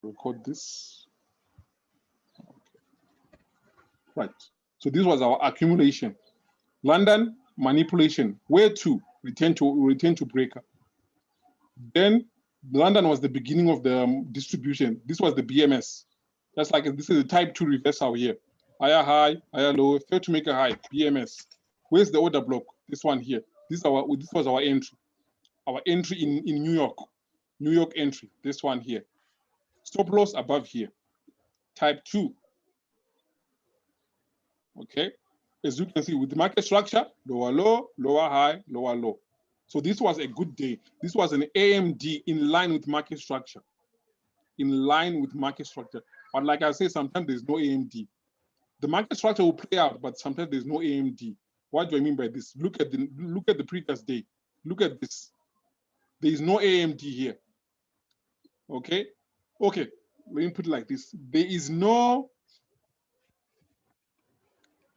record this. Okay. Right. So this was our accumulation. London manipulation. Where to? Return to breaker. Then London was the beginning of the distribution. This was the BMS. That's like this is the type 2 reversal here. Higher high, higher low, failed to make a high. BMS. Where's the order block? This one here. This was our entry. Our entry in New York. New York entry. This one here. Stop loss above here. Type 2. Okay. As you can see, with the market structure, lower low, lower high, lower low. So this was a good day. This was an AMD in line with market structure. In line with market structure. But like I say, sometimes there's no AMD. The market structure will play out, but sometimes there's no AMD. What do I mean by this? Look at the previous day. Look at this. There is no AMD here. Okay? Okay, let me put it like this. There is no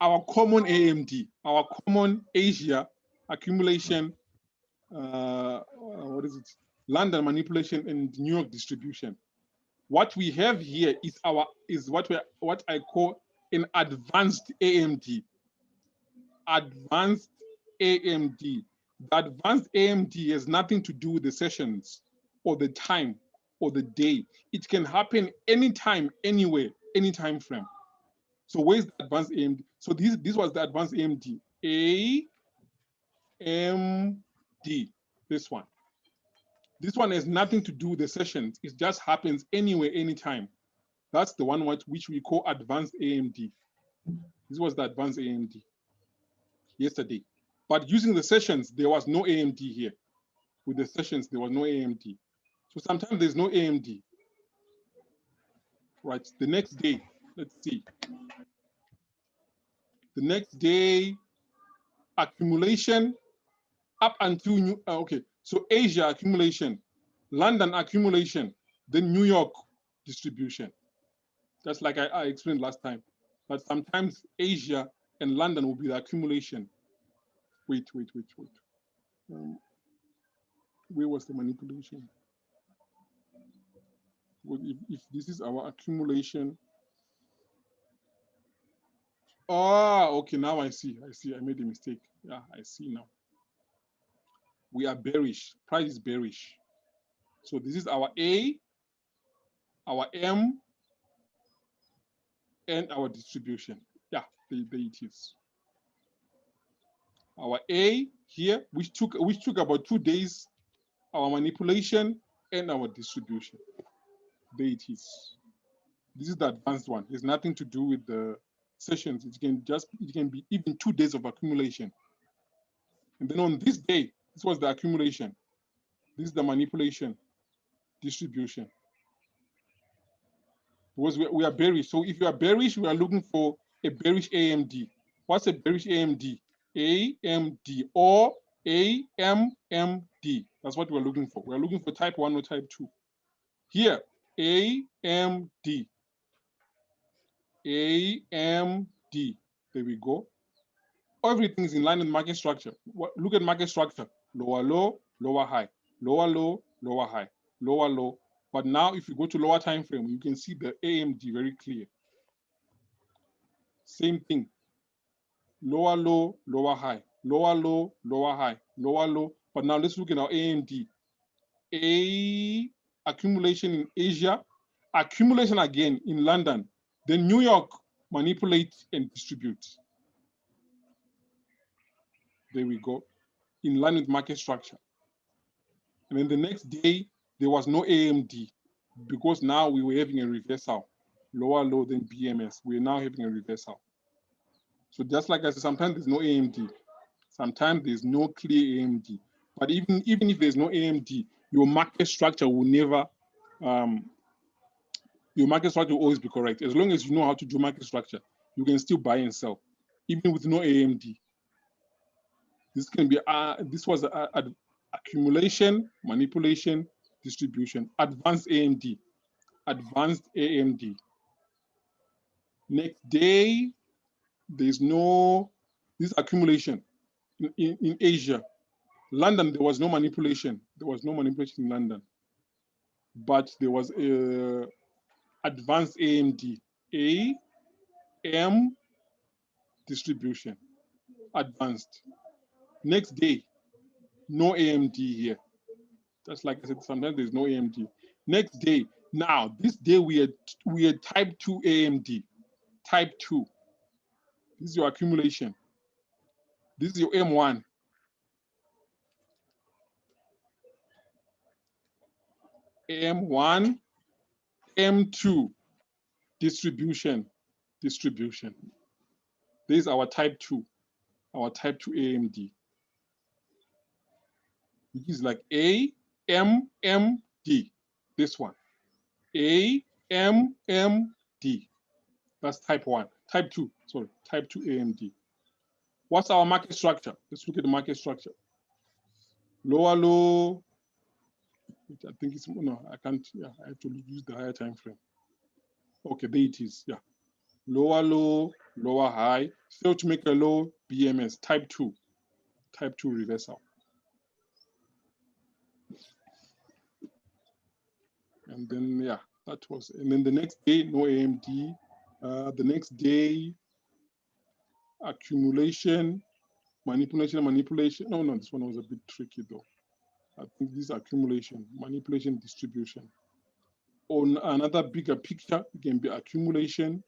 our common AMD, our common Asia accumulation, what is it? London manipulation and New York distribution. What we have here is what I call an advanced AMD. Advanced AMD. The advanced AMD has nothing to do with the sessions or the time or the day. It can happen anytime, anywhere, any time frame. So where's the advanced AMD? So this was the advanced AMD. AMD, this one. This one has nothing to do with the sessions. It just happens anywhere, anytime. That's the one which we call advanced AMD. This was the advanced AMD yesterday. But using the sessions, there was no AMD here. With the sessions, there was no AMD. So sometimes there's no AMD. Right, the next day, let's see. The next day, accumulation up until okay. So Asia accumulation, London accumulation, then New York distribution. That's like I explained last time. But sometimes Asia and London will be the accumulation. Wait. Where was the manipulation? Well, if this is our accumulation. Oh, okay, now I see. I made a mistake. Yeah, I see now. We are bearish. Price is bearish. So this is our A, our M, and our distribution. Yeah, there it is. Our A here, which took about 2 days, our manipulation and our distribution. There it is. This is the advanced one. There's nothing to do with the sessions. It can be even 2 days of accumulation. And then on this day, this was the accumulation. This is the manipulation, distribution. Because we are bearish. So if you are bearish, we are looking for a bearish AMD. What's a bearish AMD? AMD or AMMD. That's what we're looking for. We're looking for type 1 or type 2. Here, AMD. AMD. There we go. Everything is in line with market structure. Look at market structure. Lower low, lower high. Lower low, lower high. Lower low. But now if you go to lower time frame, you can see the AMD very clear. Same thing. Lower low, lower high. Lower low, lower high. Lower low. But now let's look at our AMD. Accumulation in Asia. Accumulation again in London. Then New York manipulate and distribute. There we go. In line with market structure. And then the next day, there was no AMD because now we were having a reversal. Lower low than BMS. We're now having a reversal. So just like I said, sometimes there's no AMD. Sometimes there's no clear AMD. But even if there's no AMD, your market structure will never, your market structure will always be correct. As long as you know how to do market structure, you can still buy and sell, even with no AMD. This can be, this was accumulation, manipulation, distribution, advanced AMD, advanced AMD. Next day, there's no, this accumulation in Asia. London, there was no manipulation. There was no manipulation in London. But there was advanced AMD, AM distribution, advanced. Next day, no AMD here. Just like I said, sometimes there's no AMD. Next day, now this day we are type 2 AMD, type 2. This is your accumulation. This is your M1. M1, M2, distribution. This is our type 2 AMD, which is like AMMD, this one, AMMD. That's type 1, type 2, sorry, type 2 AMD. What's our market structure? Let's look at the market structure. Lower low, I think it's, no, I can't, yeah, I have to use the higher time frame. Okay, there it is, yeah. Lower low, lower high, fail to make a low, BMS, type 2 reversal. And then, yeah, that was, and then the next day, no AMD. The next day, accumulation, manipulation. No, this one was a bit tricky though. I think this accumulation, manipulation, distribution. On another bigger picture, it can be accumulation,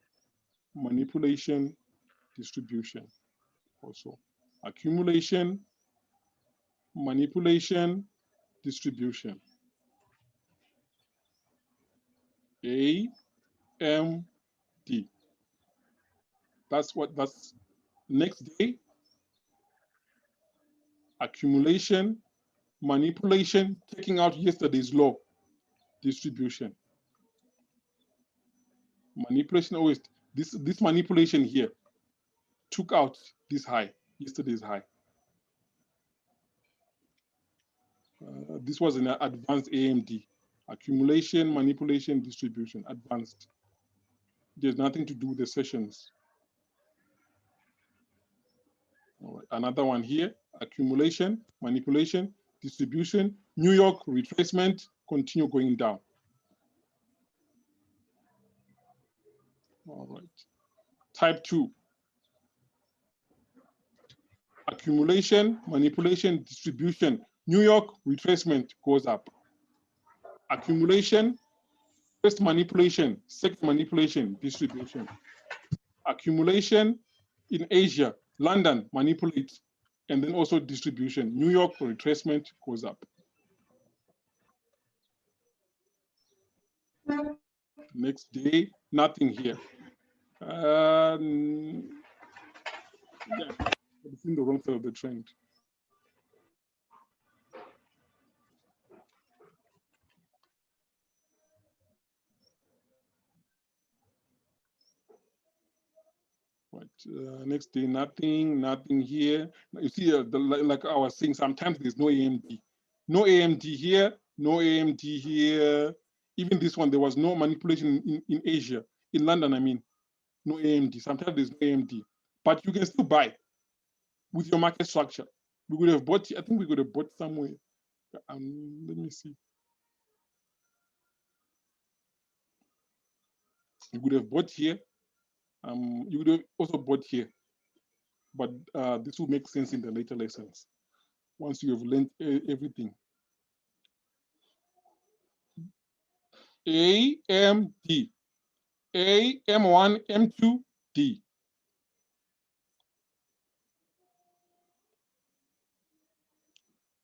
manipulation, distribution. Also, accumulation, manipulation, distribution. A, M, D. That's next day. Accumulation, manipulation, taking out yesterday's low, distribution. Manipulation always, this manipulation here took out this high, yesterday's high. This was an advanced AMD. Accumulation, manipulation, distribution, advanced. There's nothing to do with the sessions. All right, another one here, accumulation, manipulation, distribution, New York retracement, continue going down. All right, type 2. Accumulation, manipulation, distribution, New York retracement goes up. Accumulation, first manipulation, second manipulation, distribution. Accumulation in Asia, London manipulate, and then also distribution. New York retracement goes up. Next day, nothing here. Yeah, it's in the wrong side of the trend. Right, next day, nothing here. You see, like I was saying, sometimes there's no AMD. No AMD here, no AMD here. Even this one, there was no manipulation in Asia, in London, I mean. No AMD, sometimes there's no AMD. But you can still buy with your market structure. We could have bought, I think we could have bought somewhere. Let me see. You could have bought here. You would have also bought here. But this will make sense in the later lessons once you have learned everything. A, M, D. A, M1, M2, D.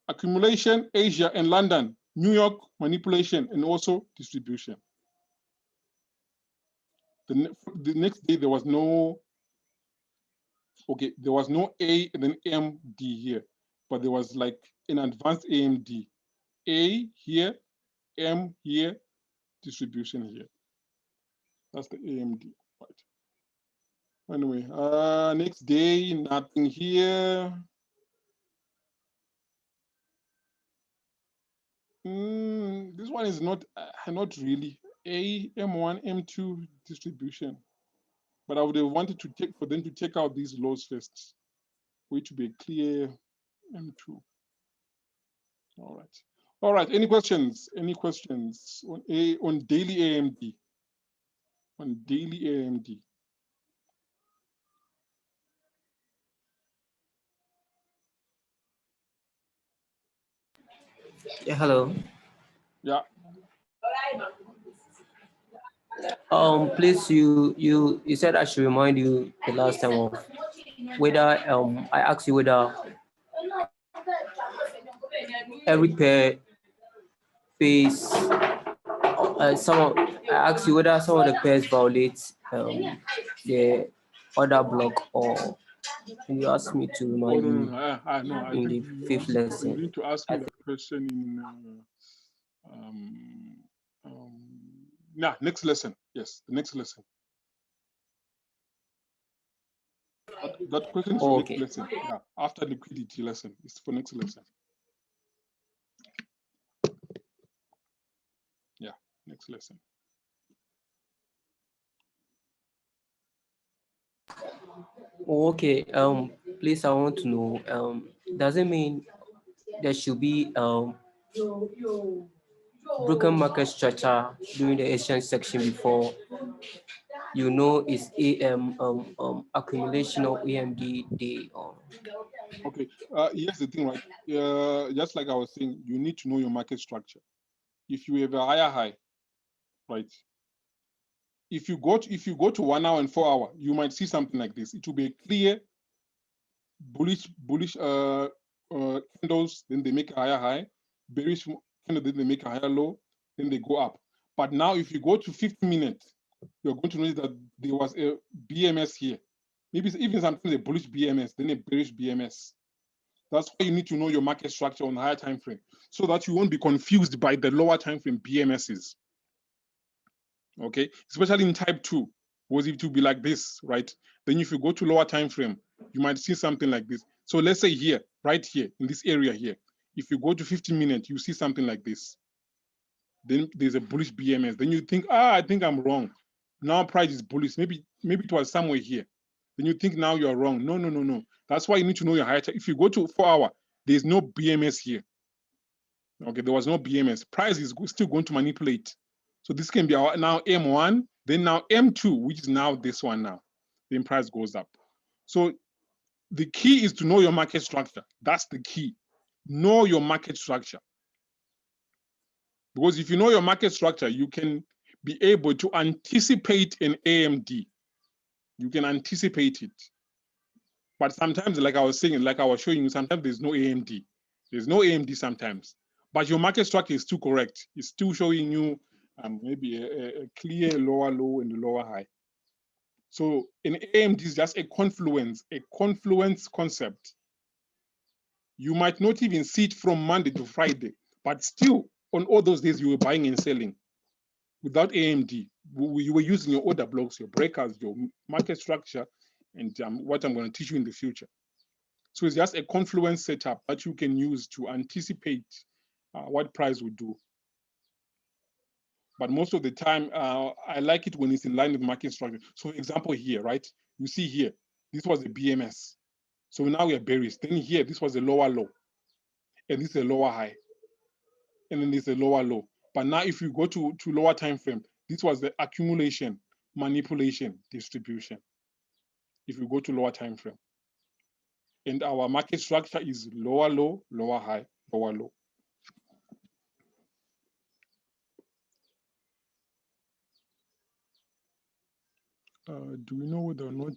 Accumulation, Asia and London, New York, manipulation, and also distribution. The next day, there was no, okay, there was no A and then MD here, but there was like an advanced AMD. A here, M here, distribution here. That's the AMD, right? Anyway, next day, nothing here. This one is not really A, M1, M2 distribution. But I would have wanted to for them to take out these lows first, for it to be a clear M2. All right. All right. Any questions? Any questions on daily AMD? on daily AMD. Yeah, hello. Yeah. Please, you said I should remind you the last time of whether I asked you whether every pair pays some of, I asked you whether some of the pairs violate the order block, or you asked me to Oh remind no, no, you no. I in think the fifth you lesson. need to ask I me that question in um, next lesson. Yes, the next lesson. That question is for next okay. lesson. Yeah, after liquidity lesson. It's for next lesson. Yeah, next lesson. Okay. Please, I want to know. Does it mean there should be broken market structure during the Asian section before you know it's AM accumulation of AMD day? Okay. Here's the thing, right? Just like I was saying, you need to know your market structure. If you have a higher high, right? If you go to 1 hour and 4 hour, you might see something like this. It will be a clear bullish candles, then they make a higher high, bearish candle, then they make a higher low, then they go up. But now if you go to 50 minutes, you're going to notice that there was a BMS here. Maybe even sometimes a bullish BMS, then a bearish BMS. That's why you need to know your market structure on the higher time frame, so that you won't be confused by the lower time frame BMSs. Okay, especially in type 2, was it to be like this, right? Then if you go to lower time frame, you might see something like this. So let's say here, right here, in this area here, if you go to 15 minutes, you see something like this. Then there's a bullish BMS. Then you think, I think I'm wrong. Now price is bullish. Maybe it was somewhere here. Then you think now you're wrong. No, no, no, no. That's why you need to know your higher. If you go to 4 hour, there's no BMS here. Okay, there was no BMS. Price is still going to manipulate. So this can be our now M1, then now M2, which is now this one now. Then price goes up. So the key is to know your market structure. That's the key. Know your market structure. Because if you know your market structure, you can be able to anticipate an AMD. You can anticipate it. But sometimes, like I was saying, like I was showing you, sometimes there's no AMD. There's no AMD sometimes. But your market structure is still correct. It's still showing you maybe a clear lower low and a lower high. So an AMD is just a confluence concept. You might not even see it from Monday to Friday, but still on all those days you were buying and selling. Without AMD, you were using your order blocks, your breakers, your market structure, and what I'm going to teach you in the future. So it's just a confluence setup that you can use to anticipate what price will do. But most of the time, I like it when it's in line with market structure. So example here, right? You see here, this was the BMS. So now we are bearish. Then here, this was a lower low. And this is a lower high. And then this is a lower low. But now if you go to lower time frame, this was the accumulation, manipulation, distribution. If you go to lower time frame. And our market structure is lower low, lower high, lower low. Do we know whether or not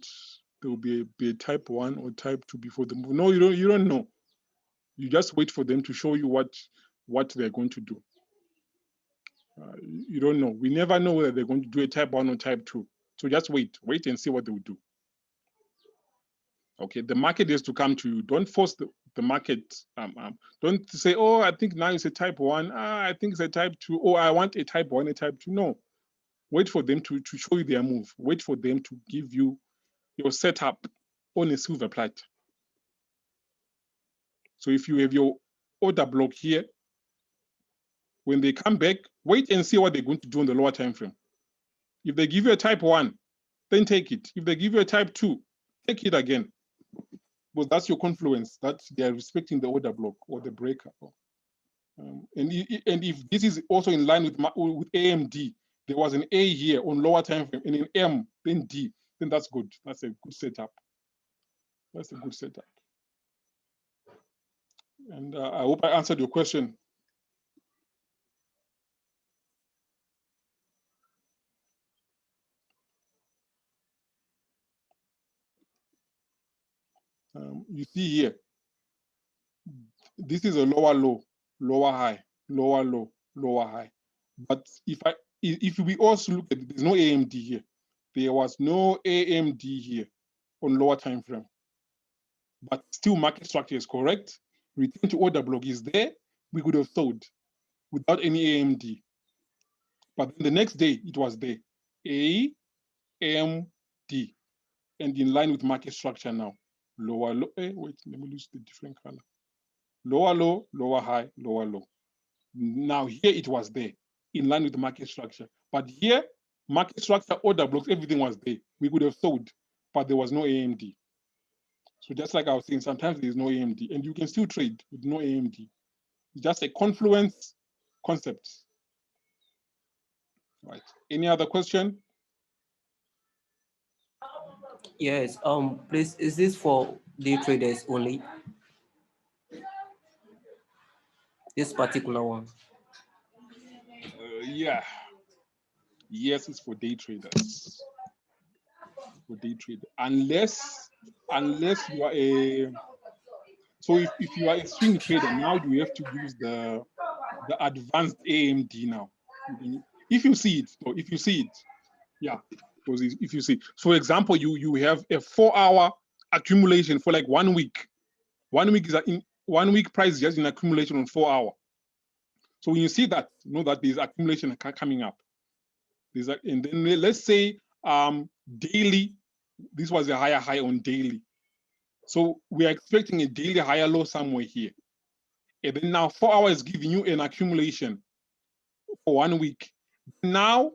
there will be a type 1 or type 2 before the move? No, you don't know. You just wait for them to show you what they're going to do. You don't know. We never know whether they're going to do a type 1 or type 2. So just wait and see what they will do. Okay, the market is to come to you. Don't force the market. Don't say, oh, I think now it's a type 1. I think it's a type 2. Oh, I want a type 1, a type 2. No. Wait for them to show you their move. Wait for them to give you your setup on a silver plate. So if you have your order block here, when they come back, wait and see what they're going to do on the lower time frame. If they give you a type 1, then take it. If they give you a type 2, take it again. Because that's your confluence, that they are respecting the order block or the breaker. And if this is also in line with AMD, there was an A here on lower time frame and an M, then D, then that's good. That's a good setup. That's a good setup. And I hope I answered your question. You see here, this is a lower low, lower high, lower low, lower high. But if we also look at it, there's no AMD here. There was no AMD here on lower time frame. But still market structure is correct. Return to order block is there. We could have sold without any AMD. But then the next day it was there. AMD. And in line with market structure now. Lower low. Wait, let me use the different color. Lower low, lower high, lower low. Now here it was there, in line with the market structure. But here, market structure, order blocks, everything was there. We could have sold, but there was no AMD. So just like I was saying, sometimes there is no AMD, and you can still trade with no AMD. It's just a confluence concept. Right. Any other question? Yes. Please, is this for day traders only? This particular one. Yeah. Yes, it's for day traders. For day trader, unless you are a. So if you are a swing trader, now you have to use the advanced AMD now. If you see it, so if you see it, yeah. Because if you see, so for example, you have a 4-hour accumulation for like 1 week. 1 week is in 1 week price is just in accumulation on 4 hour. So when you see that, know that there's accumulation coming up. There's a, and then let's say daily, this was a higher high on daily. So we are expecting a daily higher low somewhere here. And then now 4 hours is giving you an accumulation for 1 week. Now,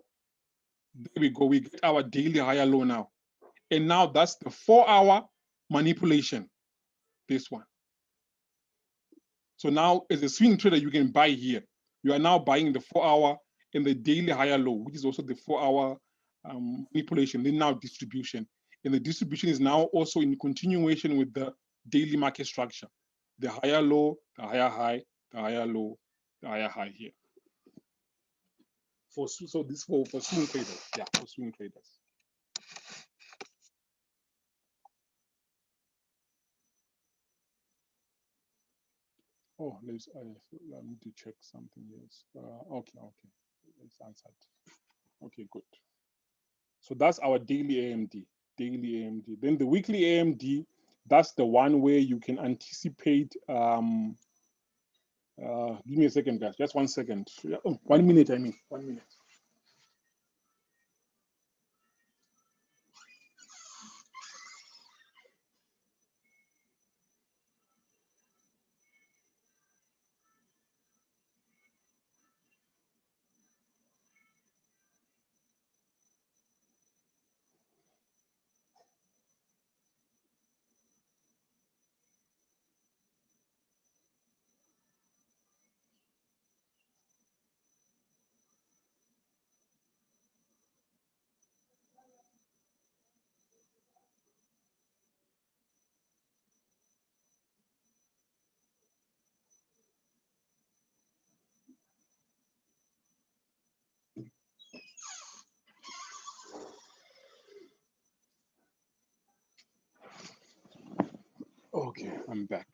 there we go. We get our daily higher low now. And now that's the 4-hour manipulation, this one. So now as a swing trader, you can buy here. You are now buying the 4-hour and the daily higher low, which is also the 4-hour manipulation, then now distribution. And the distribution is now also in continuation with the daily market structure. The higher low, the higher high, the higher low, the higher high here. So this for swing traders, yeah, for swing traders. Oh, I need to check something. Yes. Okay. It's answered. Okay, good. So that's our daily AMD. Daily AMD. Then the weekly AMD, that's the one where you can anticipate. Give me a second, guys. Just 1 second. Oh, 1 minute. I mean, 1 minute. Okay, I'm back.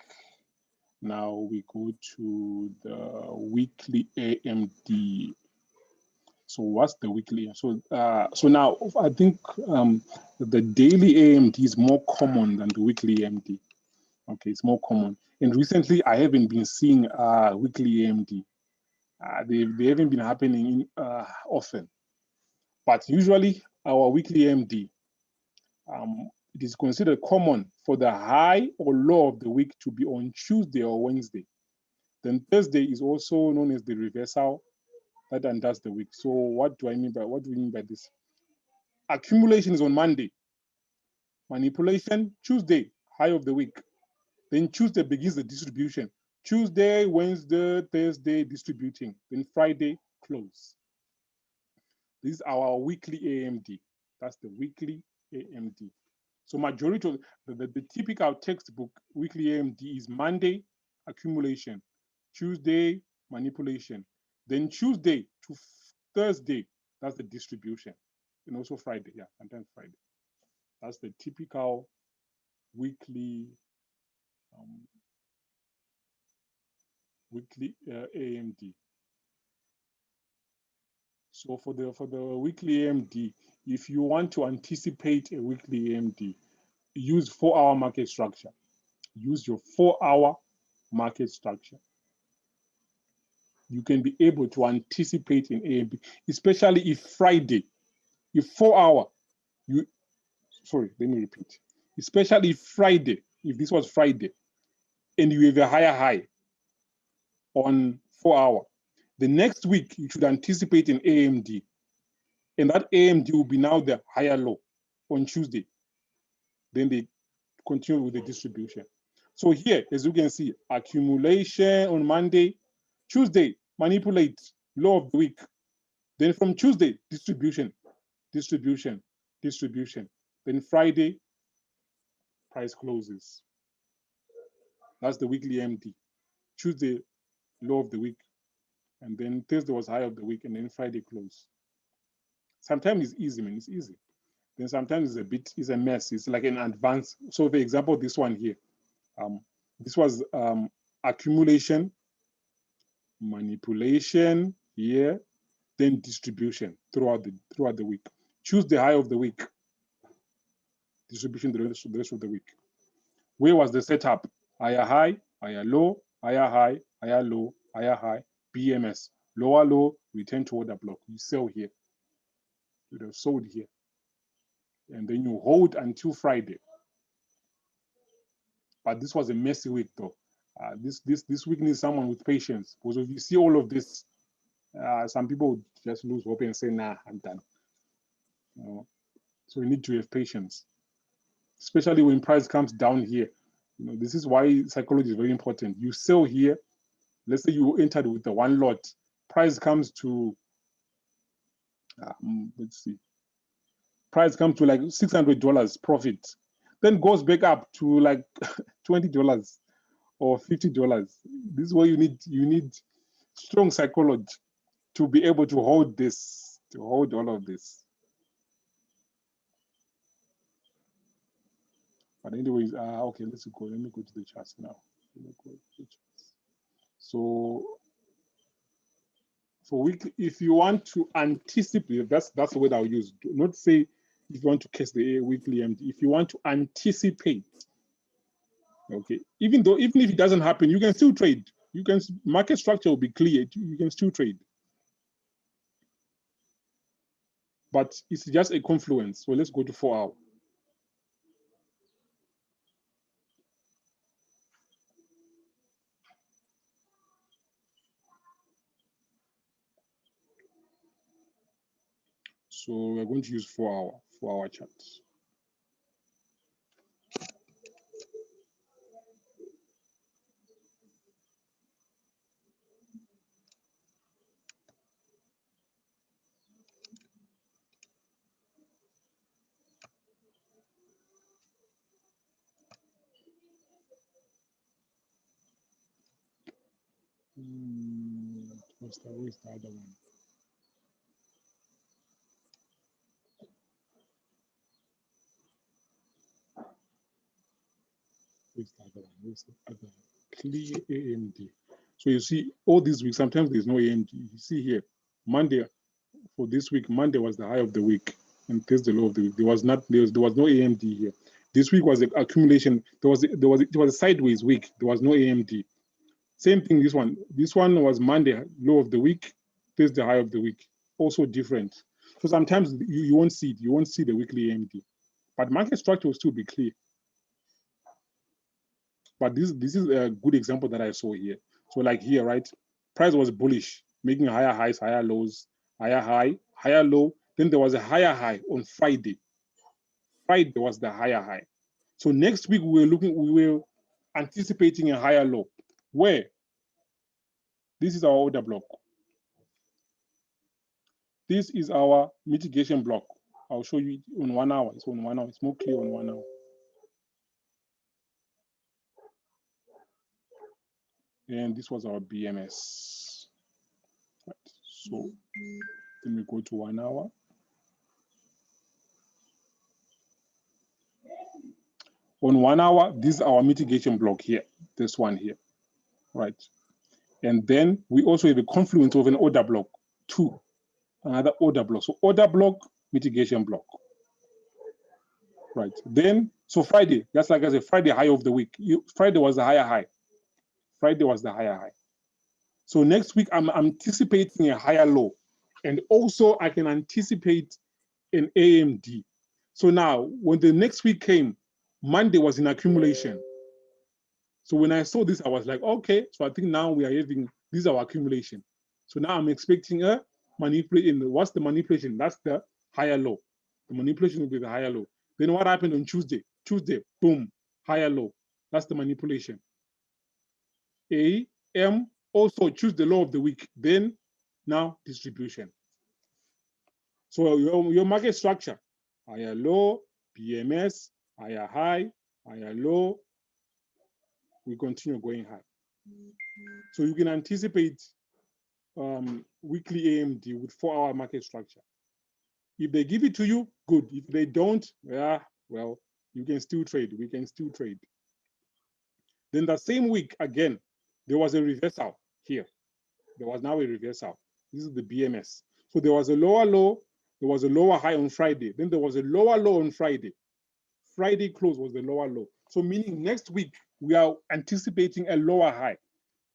Now we go to the weekly AMD. So what's the weekly? So now I think the daily AMD is more common than the weekly AMD. Okay, it's more common. And recently I haven't been seeing weekly AMD. They haven't been happening often. But usually our weekly AMD, it is considered common for the high or low of the week to be on Tuesday or Wednesday. Then Thursday is also known as the reversal that undoes the week. So what do we mean by this? Accumulation is on Monday. Manipulation, Tuesday, high of the week. Then Tuesday begins the distribution. Tuesday, Wednesday, Thursday, distributing. Then Friday, close. This is our weekly AMD. That's the weekly AMD. So majority of the typical textbook weekly AMD is Monday, accumulation, Tuesday, manipulation, then Tuesday to Thursday, that's the distribution, and also Friday, yeah, sometimes Friday. That's the typical weekly AMD. So for the weekly AMD, if you want to anticipate a weekly AMD, use 4-hour market structure. Use your 4-hour market structure. You can be able to anticipate an AMD, especially if Friday, if 4-hour, let me repeat. Especially if Friday, if this was Friday, and you have a higher high on 4-hour, the next week you should anticipate an AMD, and that AMD will be now the higher low on Tuesday. Then they continue with the distribution. So here, as you can see, accumulation on Monday, Tuesday, manipulate, low of the week. Then from Tuesday, distribution, distribution, distribution. Then Friday, price closes. That's the weekly MD. Tuesday, low of the week. And then Thursday was high of the week, and then Friday close. Sometimes it's easy, man, it's easy. Then sometimes it's a mess. It's like an advance. So for example, this one here, this was accumulation, manipulation here, then distribution throughout the week. Choose the high of the week, distribution the rest of the week. Where was the setup? Higher high, higher low, higher high, higher low, higher high, BMS. Lower low, return to order block. You sell here. You have sold here. And then you hold until Friday. But this was a messy week though. This week needs someone with patience, because if you see all of this, some people just lose hope and say, nah, I'm done. You know? So you need to have patience, especially when price comes down here. You know, this is why psychology is very important. You sell here, let's say you entered with the one lot, price comes to, let's see, price comes to like $600 profit, then goes back up to like $20 or $50. This is why you need strong psychology to be able to hold this, to hold all of this. But anyways, okay, let's go. Let me go to the charts now. So for weekly, if you want to anticipate, that's the word I'll use. Do not say if you want to catch the weekly MD. If you want to anticipate, okay, even if it doesn't happen, you can still trade. You can, market structure will be clear. You can still trade. But it's just a confluence. So let's go to 4 hour. So we're going to use 4 hour charts. Where's the other one? Where's the other one? Where's the other one? Clear AMD. So you see, all these weeks, sometimes there's no AMD. You see here, Monday, for this week, Monday was the high of the week, and Thursday the low of the week. There was no AMD here. This week was the accumulation. It was a sideways week. There was no AMD. Same thing. This one was Monday low of the week, Thursday high of the week. Also different. So sometimes you won't see it. You won't see the weekly AMD, but market structure will still be clear. But this is a good example that I saw here. So like here, right? Price was bullish, making higher highs, higher lows, higher high, higher low. Then there was a higher high on Friday. Friday was the higher high. So next week we were anticipating a higher low. Where? This is our order block. This is our mitigation block. I'll show you on 1 hour. It's on 1 hour. It's more clear on 1 hour. And this was our BMS. Right. So then we go to 1 hour. On 1 hour, this is our mitigation block here, this one here, right? And then we also have a confluence of an order block, 2, another order block. So order block, mitigation block, right? Then, so Friday, that's like I said, Friday high of the week. Friday was the higher high. Friday was the higher high. So next week, I'm anticipating a higher low. And also I can anticipate an AMD. So now, when the next week came, Monday was in accumulation. So when I saw this, I was like, okay, so I think now we are having, this is our accumulation. So now I'm expecting a manipulation. What's the manipulation? That's the higher low. The manipulation will be the higher low. Then what happened on Tuesday? Tuesday, boom, higher low. That's the manipulation. AM, also choose the low of the week. Then now distribution. So your market structure, higher low, BMS, higher high, higher low, we continue going high. So you can anticipate weekly AMD with 4-hour market structure. If they give it to you, good. If they don't, yeah, well, you can still trade. We can still trade. Then the same week, again, there was a reversal here. There was now a reversal. This is the BMS. So there was a lower low, there was a lower high on Friday. Then there was a lower low on Friday. Friday close was the lower low. So meaning next week, we are anticipating a lower high.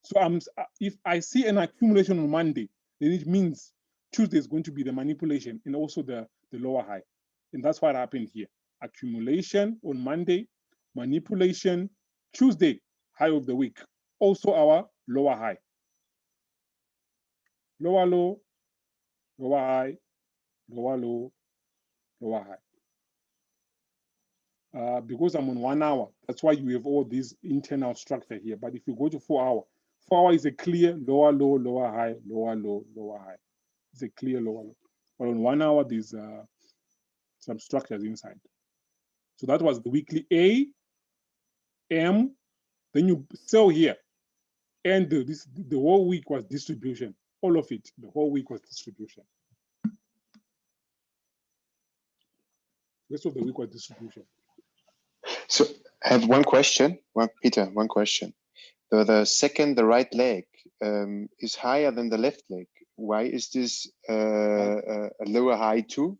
So if I see an accumulation on Monday, then it means Tuesday is going to be the manipulation and also the lower high. And that's what happened here. Accumulation on Monday, manipulation, Tuesday, high of the week. Also our lower high. Lower low, lower high, lower low, lower high. Because I'm on 1 hour, that's why you have all this internal structure here. But if you go to 4 hour, 4 hour is a clear lower low, lower high, lower low, lower high. It's a clear lower low. But on 1 hour, there's some structures inside. So that was the weekly A, M, then you sell here. And the whole week was distribution. All of it, the whole week was distribution. Rest of the week was distribution. So I have one question, Peter, one question. The right leg is higher than the left leg. Why is this a lower high too?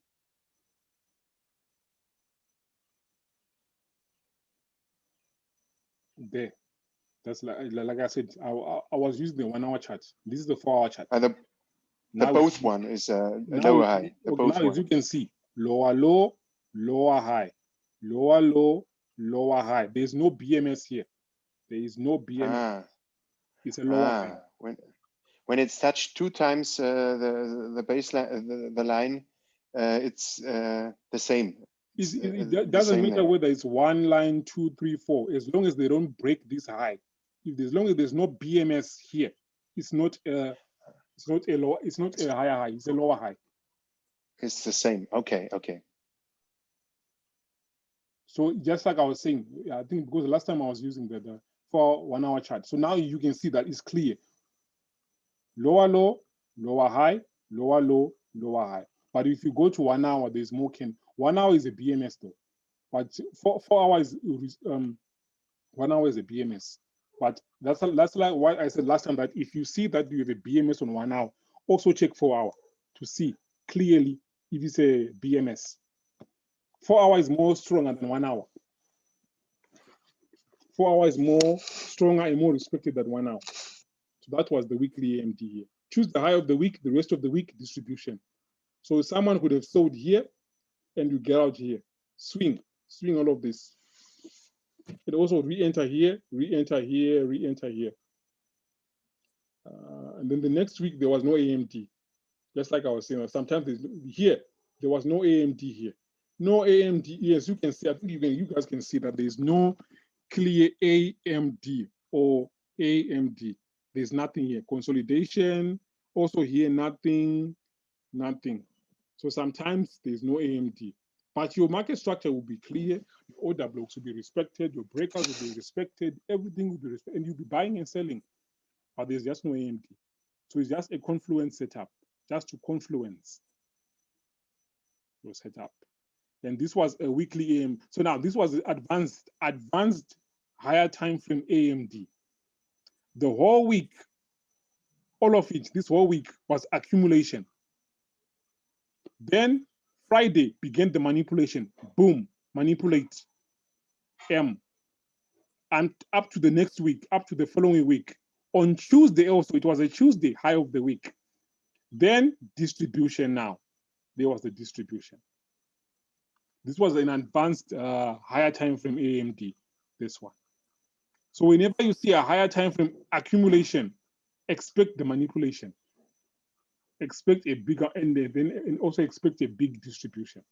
There. That's like I said, I was using the 1 hour chart. This is the 4 hour chart. The both one is a lower high. Now, as you can see, lower low, lower high, lower low, lower high. There's no BMS here. There is no BMS. It's a lower high. When it's touched 2 times the baseline, the line, it's the same. It doesn't matter whether it's 1 line, 2, 3, 4. As long as they don't break this high, as long as there's no BMS here, it's not a higher high. It's a lower high. It's the same. Okay. So just like I was saying, I think because the last time I was using the 4 1 hour chart. So now you can see that it's clear. Lower low, lower high, lower low, lower high. But if you go to 1 hour, there's more 1 hour is a BMS though. But 4 hours 1 hour is a BMS. But that's like why I said last time that if you see that you have a BMS on 1 hour, also check 4 hour to see clearly if it's a BMS. 4 hours is more stronger than 1 hour. 4 hours is more stronger and more respected than 1 hour. So that was the weekly AMD here. Choose the high of the week, the rest of the week distribution. So someone could have sold here and you get out here. Swing all of this. And also re-enter here, re-enter here, re-enter here. And then the next week, there was no AMD. Just like I was saying, sometimes here, there was no AMD here. No AMD, yes, you can see, I think you guys can see that there's no clear AMD or AMD. There's nothing here. Consolidation, also here, nothing. nothing. So sometimes there's no AMD, but your market structure will be clear. Your order blocks will be respected. Your breakers will be respected. Everything will be respected, and you'll be buying and selling. But there's just no AMD. So it's just a confluence setup, just to confluence your setup. And this was a weekly AM. So now this was advanced higher time frame AMD. The whole week, all of it, this whole week was accumulation. Then Friday began the manipulation. Boom, manipulate M. And up to the next week, up to the following week. On Tuesday also, it was a Tuesday high of the week. Then distribution now. There was the distribution. This was an advanced higher time frame AMD, this one. So whenever you see a higher time frame accumulation, expect the manipulation. Expect a bigger, and also expect a big distribution.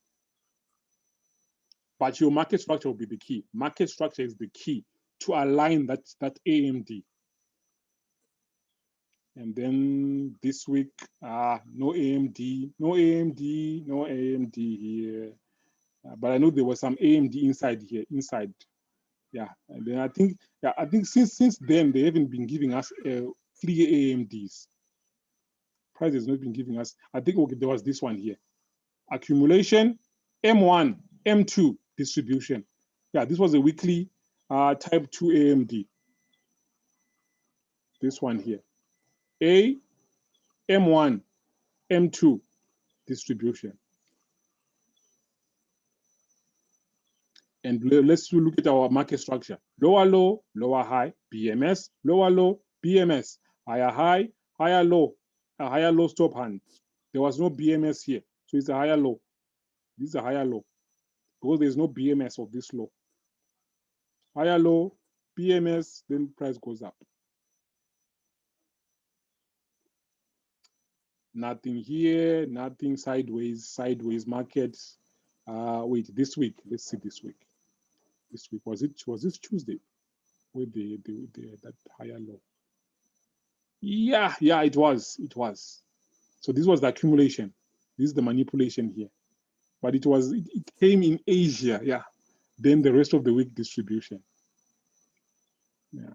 But your market structure will be the key. Market structure is the key to align that AMD. And then this week, no AMD, no AMD, no AMD here. But I know there was some AMD inside here, inside. Yeah, and then I think since then they haven't been giving us clear AMDs. Price has not been giving us. I think okay, there was this one here, accumulation, M1, M2 distribution. Yeah, this was a weekly type 2 AMD. This one here, A, M1, M2 distribution. And let's look at our market structure. Lower low, lower high, BMS, lower low, BMS, higher high, higher low, a higher low stop hand. There was no BMS here, so it's a higher low. This is a higher low because there's no BMS of this low. Higher low, BMS, then price goes up. Nothing here, nothing sideways market. Wait, this week, let's see this week. This week, was this Tuesday with that higher low? Yeah, it was. So this was the accumulation. This is the manipulation here. But it came in Asia, yeah. Then the rest of the week distribution. Yeah.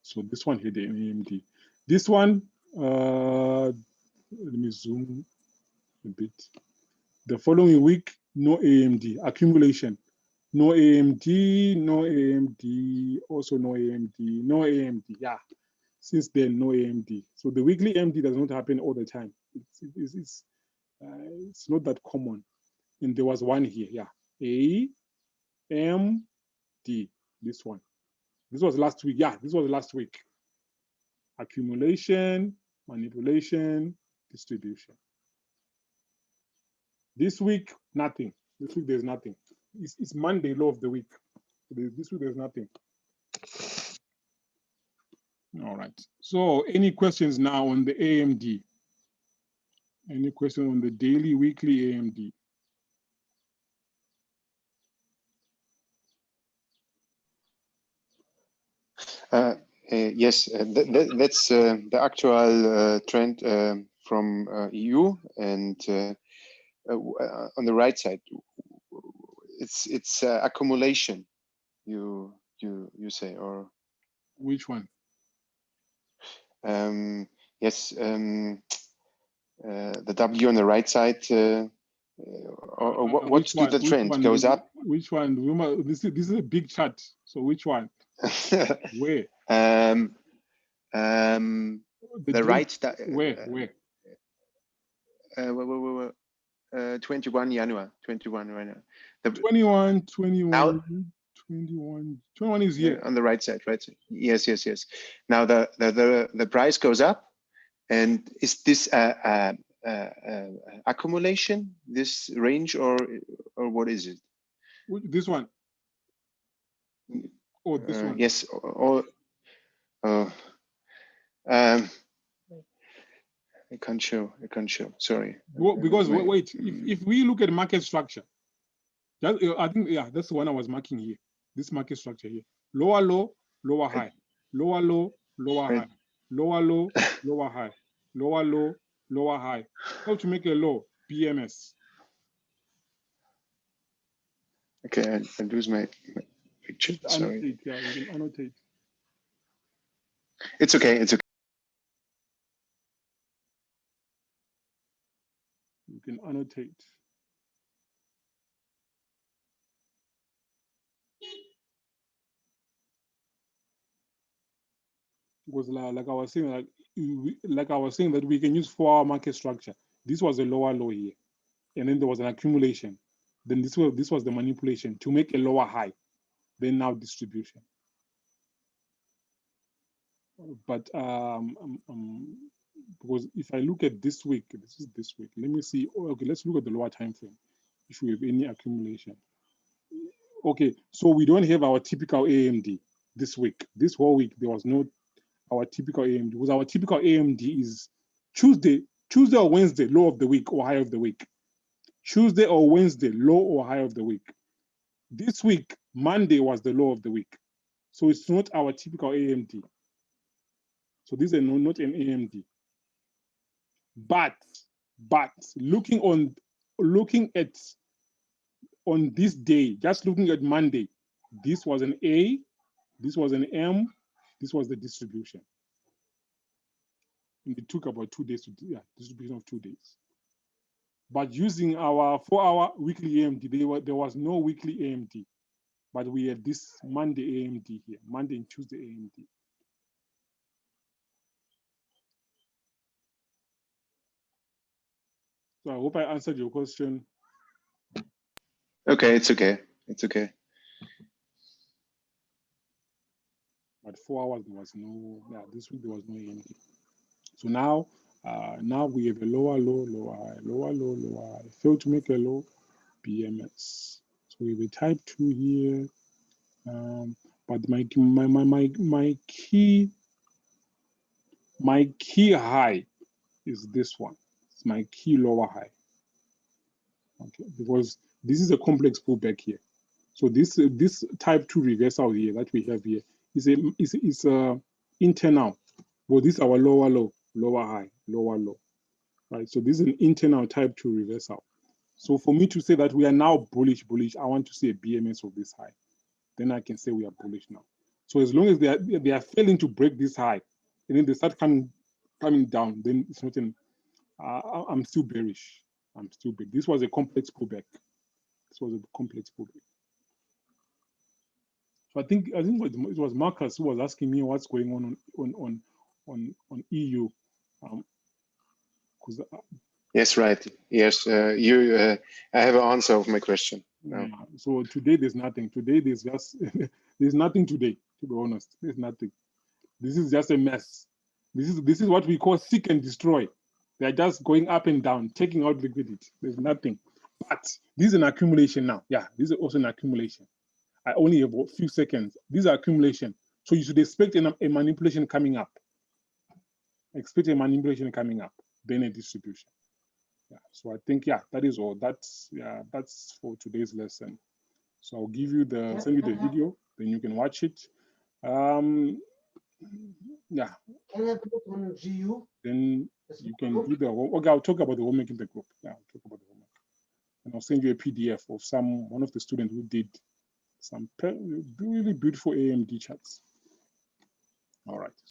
So this one here, the AMD. This one, let me zoom a bit. The following week, no AMD, accumulation. No AMD, no AMD, also no AMD, no AMD, yeah. Since then, no AMD. So the weekly AMD does not happen all the time. It's not that common. And there was one here, yeah. AMD, this one. This was last week, yeah, this was last week. Accumulation, manipulation, distribution. This week, nothing. This week, there's nothing. It's Monday, low of the week. This week, there's nothing. All right. So any questions now on the AMD? Any question on the daily, weekly AMD? Yes, that's the actual trend from EU, and on the right side, it's accumulation. You say, or which one? Yes, the W on the right side. Or what's the trend? Goes up? Which one? This is a big chart. So which one? Where? The right. Where? 21 January. 21 right now. 21 is here. On the right side, right? Yes. Now the price goes up, and is this accumulation, this range, or what is it? This one. Oh, this one. Yes. I can't show. Sorry. Because wait, if we look at market structure, I think that's the one I was marking here. This market structure here: lower low, lower high, lower low, lower high, lower low, lower high, lower low, lower high. How to make a low, BMS. Okay, I lose my picture. Just Sorry. annotate, yeah, you can annotate. It's okay. It's okay. You can annotate. Because like I was saying, like I was saying that we can use 4-hour market structure. This was a lower low here, and then there was an accumulation. Then this was the manipulation to make a lower high. Then now distribution. But because if I look at this week, this is this week. Let me see. Okay, let's look at the lower time frame. If we have any accumulation. Okay, so we don't have our typical AMD this week. This whole week there was no our typical AMD, because our typical AMD is Tuesday or Wednesday, low of the week or high of the week. Tuesday or Wednesday, low or high of the week. This week, Monday was the low of the week. So it's not our typical AMD. So this is not an AMD. But looking at on this day, just looking at Monday, this was an A, this was an M, this was the distribution. And it took about 2 days to do, yeah, distribution of 2 days. But using our 4-hour weekly AMD, there was no weekly AMD, but we had this Monday AMD here, Monday and Tuesday AMD. So I hope I answered your question. Okay, it's okay. It's okay. But 4 hours, there was no, yeah, this week there was no AMD. So now we have a lower low, lower high, lower low, lower high. Failed to make a low, BMS. So we have a type 2 here. But my key high is this one. It's my key lower high. Okay, because this is a complex pullback here. So this type 2 reversal here that we have here is a internal. Well, this is our lower low, lower high, lower low. Right. So this is an internal type 2 reversal. So for me to say that we are now bullish, I want to see a BMS of this high. Then I can say we are bullish now. So as long as they are failing to break this high, and then they start coming down, then it's not an. I'm still bearish. I'm still big. This was a complex pullback. This was a complex pullback. So I think it was Marcus who was asking me what's going on EU. Yes, right. Yes, I have an answer of my question. Yeah. So today there's nothing. Today there's just there's nothing today. To be honest, there's nothing. This is just a mess. This is what we call seek and destroy. They're just going up and down, taking out liquidity. There's nothing. But this is an accumulation now. Yeah, this is also an accumulation. I only have a few seconds. These are accumulation. So you should expect a manipulation coming up. Expect a manipulation coming up, then a distribution. Yeah. So I think, yeah, that is all. That's for today's lesson. So I'll give you send you the video, then you can watch it. Yeah. Then you can do the homework. Okay, I'll talk about the homework in the group. Yeah, I'll talk about the homework. And I'll send you a PDF of one of the students who did some really beautiful AMD charts. All right.